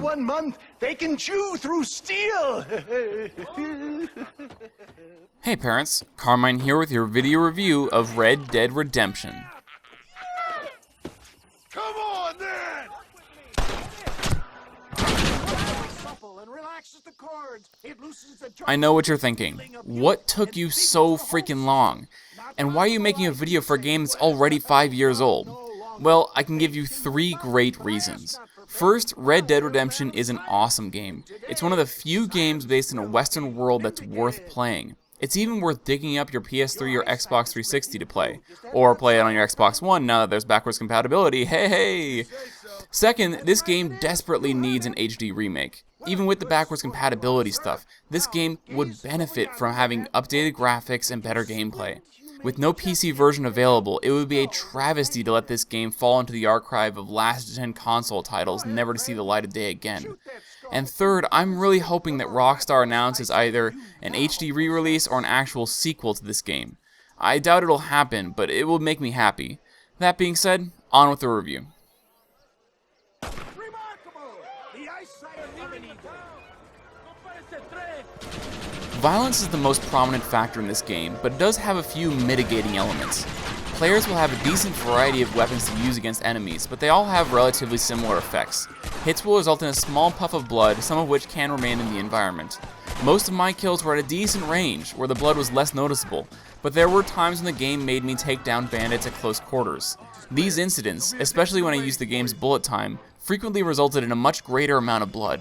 1 month, they can chew through steel. Hey parents, Carmine here with your video review of Red Dead Redemption. Come on, then! I know what you're thinking. What took you so freaking long? And why are you making a video for a game that's already 5 years old? Well, I can give you 3 great reasons. First, Red Dead Redemption is an awesome game. It's one of the few games based in a Western world that's worth playing. It's even worth digging up your PS3 or Xbox 360 to play. Or play it on your Xbox One now that there's backwards compatibility, hey! Second, this game desperately needs an HD remake. Even with the backwards compatibility stuff, this game would benefit from having updated graphics and better gameplay. With no PC version available, it would be a travesty to let this game fall into the archive of last-gen console titles never to see the light of day again. And third, I'm really hoping that Rockstar announces either an HD re-release or an actual sequel to this game. I doubt it'll happen, but it will make me happy. That being said, on with the review. Violence is the most prominent factor in this game, but it does have a few mitigating elements. Players will have a decent variety of weapons to use against enemies, but they all have relatively similar effects. Hits will result in a small puff of blood, some of which can remain in the environment. Most of my kills were at a decent range, where the blood was less noticeable, but there were times when the game made me take down bandits at close quarters. These incidents, especially when I used the game's bullet time, frequently resulted in a much greater amount of blood.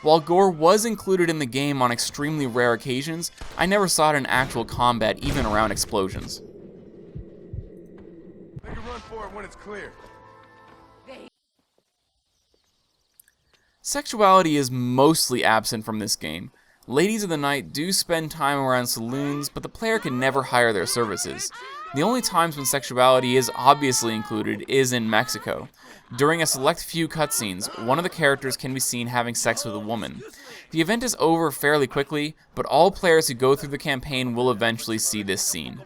While gore was included in the game on extremely rare occasions, I never saw it in actual combat, even around explosions. Make a run for it when it's clear. Sexuality is mostly absent from this game. Ladies of the night do spend time around saloons, but the player can never hire their services. The only times when sexuality is obviously included is in Mexico. During a select few cutscenes, one of the characters can be seen having sex with a woman. The event is over fairly quickly, but all players who go through the campaign will eventually see this scene.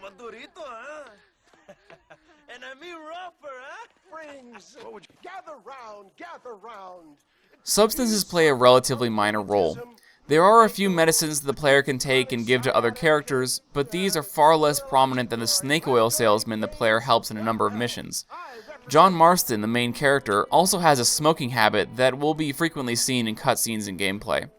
Substances play a relatively minor role. There are a few medicines that the player can take and give to other characters, but these are far less prominent than the snake oil salesman the player helps in a number of missions. John Marston, the main character, also has a smoking habit that will be frequently seen in cutscenes and gameplay.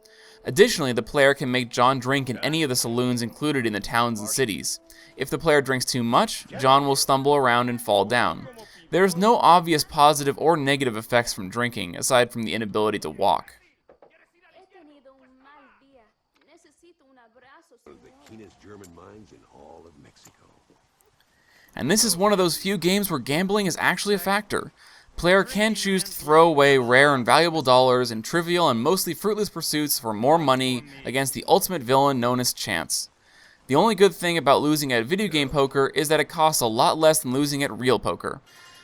Additionally, the player can make John drink in any of the saloons included in the towns and cities. If the player drinks too much, John will stumble around and fall down. There is no obvious positive or negative effects from drinking, aside from the inability to walk. The keenest German minds in all of Mexico. And this is one of those few games where gambling is actually a factor. Player can choose to throw away rare and valuable dollars in trivial and mostly fruitless pursuits for more money against the ultimate villain known as chance. The only good thing about losing at video game poker is that it costs a lot less than losing at real poker.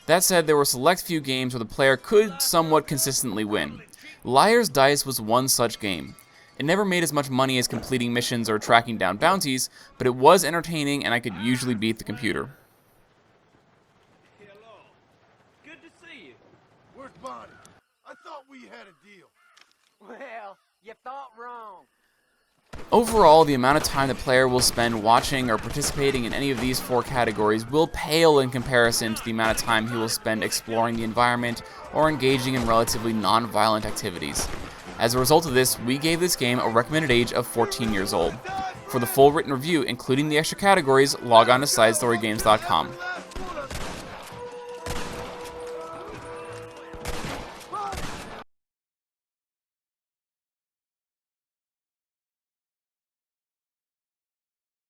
That said, there were select few games where the player could somewhat consistently win. Liar's Dice was one such game. It never made as much money as completing missions or tracking down bounties, but it was entertaining and I could usually beat the computer. Hello. Good to see you. Where's Bonnie? I thought we had a deal. Well, you thought wrong. Overall, the amount of time the player will spend watching or participating in any of these 4 categories will pale in comparison to the amount of time he will spend exploring the environment or engaging in relatively non-violent activities. As a result of this, we gave this game a recommended age of 14 years old. For the full written review, including the extra categories, log on to SideStoryGames.com.